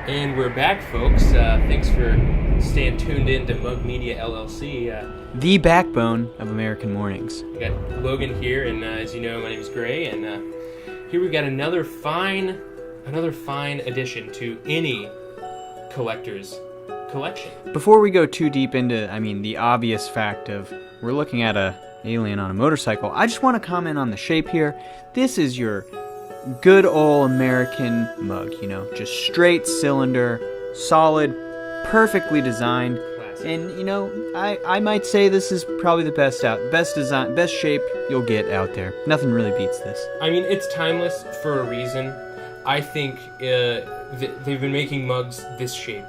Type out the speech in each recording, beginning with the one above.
And we're back, folks. Thanks for staying tuned in to Mug Media LLC. The backbone of American mornings. We got Logan here, and as you know, my name is Grey, and here we got another fine addition to any collector's collection. Before we go too deep into, the obvious fact of we're looking at a alien on a motorcycle, I just want to comment on the shape here. This is your good old American mug, just straight cylinder, solid, perfectly designed. Classic. And, I might say this is probably the best design, best shape you'll get out there. Nothing really beats this. It's timeless for a reason. I think they've been making mugs this shape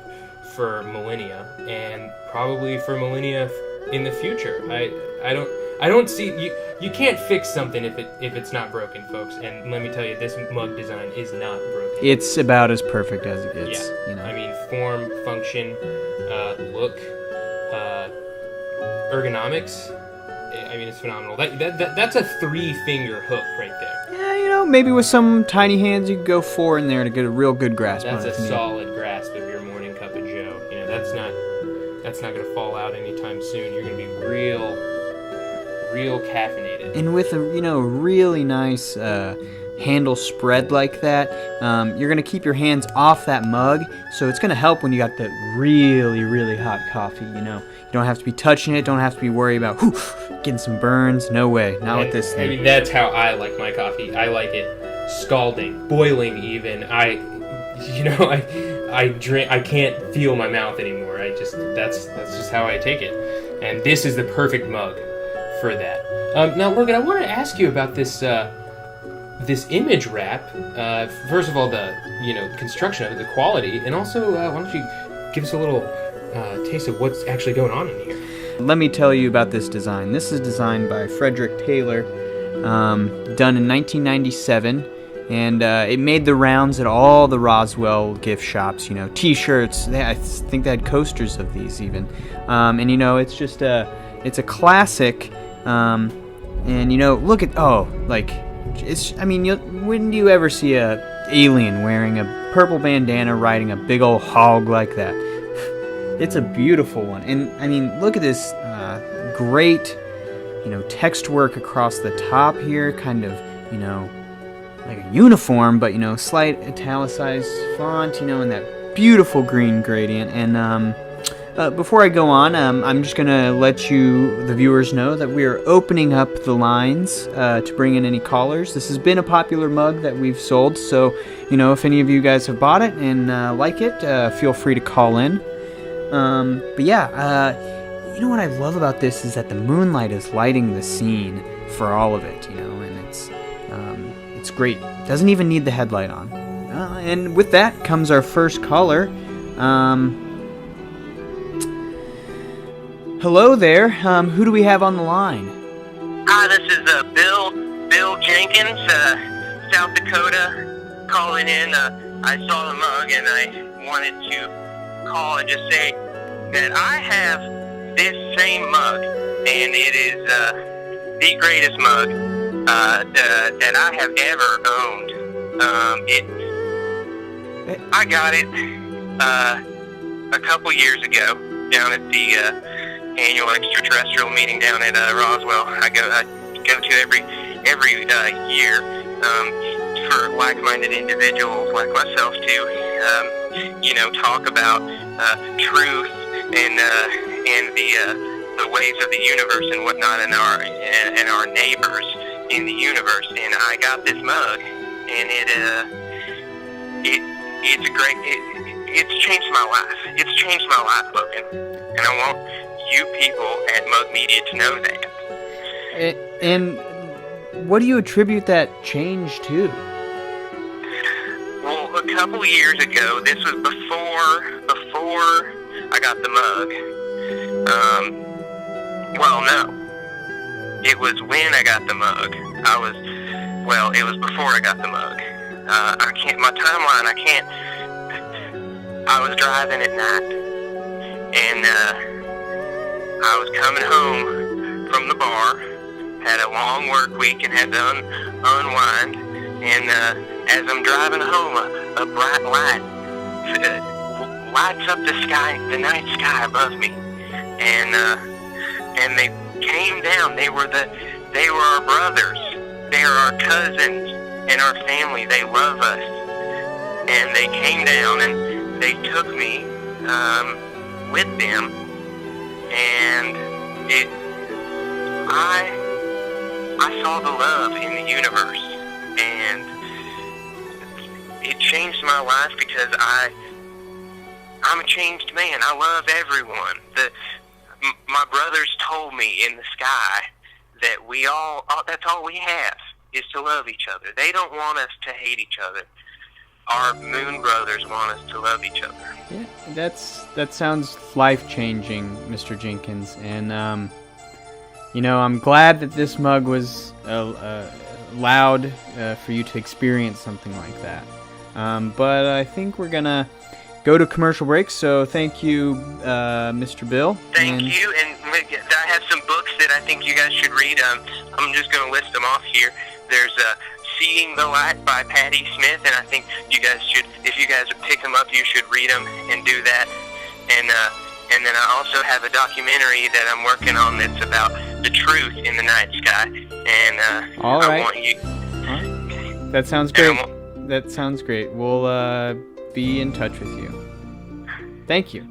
for millennia, and probably for millennia in the future. I don't see you can't fix something if it's not broken, folks. And let me tell you, this mug design is not broken. It's about as perfect as it gets. Yeah. Form, function, look, ergonomics. It's phenomenal. That's a 3-finger hook right there. Yeah, maybe with some tiny hands you could go 4 in there to get a real good grasp on it. That's a solid grasp of your morning cup of joe. That's not going to fall out anytime soon. You're going to be real caffeinated. And with a really nice handle spread like that, you're going to keep your hands off that mug, so it's going to help when you got that really hot coffee. You don't have to be touching it, don't have to be worried about getting some burns. No way, not with this thing. That's how I like my coffee. I like it scalding, boiling even. I drink. I can't feel my mouth anymore. That's just how I take it. And this is the perfect mug for that. Now, Logan, I want to ask you about this image wrap. First of all, the construction of it, the quality, and also why don't you give us a little taste of what's actually going on in here? Let me tell you about this design. This is designed by Frederick Taylor, done in 1997. And it made the rounds at all the Roswell gift shops, T-shirts. I think they had coasters of these even. And it's just it's a classic. And look at when do you ever see a alien wearing a purple bandana riding a big old hog like that? It's a beautiful one. And look at this great, text work across the top here, kind of, like a uniform, but slight italicized font, and that beautiful green gradient. And before I go on, I'm just gonna let the viewers know that we are opening up the lines to bring in any callers. This has been a popular mug that we've sold, so if any of you guys have bought it and like it, feel free to call in. But yeah, what I love about this is that the moonlight is lighting the scene for all of it, and it's great. Doesn't even need the headlight on. And with that comes our first caller. Hello there. Who do we have on the line? Hi, this is Bill Jenkins, South Dakota, calling in. I saw the mug and I wanted to call and just say that I have this same mug, and it is the greatest mug that I have ever owned. I got it a couple years ago down at the annual extraterrestrial meeting down at Roswell. I go to every year for like-minded individuals like myself to talk about truth and the ways of the universe and whatnot, and our neighbors in the universe. And I got this mug, and it's changed my life. It's changed my life, Logan, and I want you people at Mug Media to know that. And what do you attribute that change to? Well, a couple years ago, this was before I got the mug. No. It was when I got the mug. It was before I got the mug. My timeline, I was driving at night, and I was coming home from the bar, had a long work week and had to unwind, and as I'm driving home, a bright light lights up the sky, the night sky above me, and they came down. They were our brothers. They are our cousins and our family. They love us, and they came down and they took me with them, and I saw the love in the universe, and it changed my life because I'm a changed man. I love everyone. My brothers told me in the sky that that's all we have is to love each other. They don't want us to hate each other. Our moon brothers want us to love each other. Yeah, that sounds life-changing, Mr. Jenkins. And, I'm glad that this mug was allowed for you to experience something like that. But I think we're going to go to commercial break, so thank you, Mr. Bill. Thank you, and I have some books that I think you guys should read. I'm just going to list them off here. There's Seeing the Light by Patti Smith, and I think you guys should, if you guys pick them up, you should read them and do that. And then I also have a documentary that I'm working on that's about the truth in the night sky. And all right. I want you... All right. That sounds great. That sounds great. We'll be in touch with you. Thank you.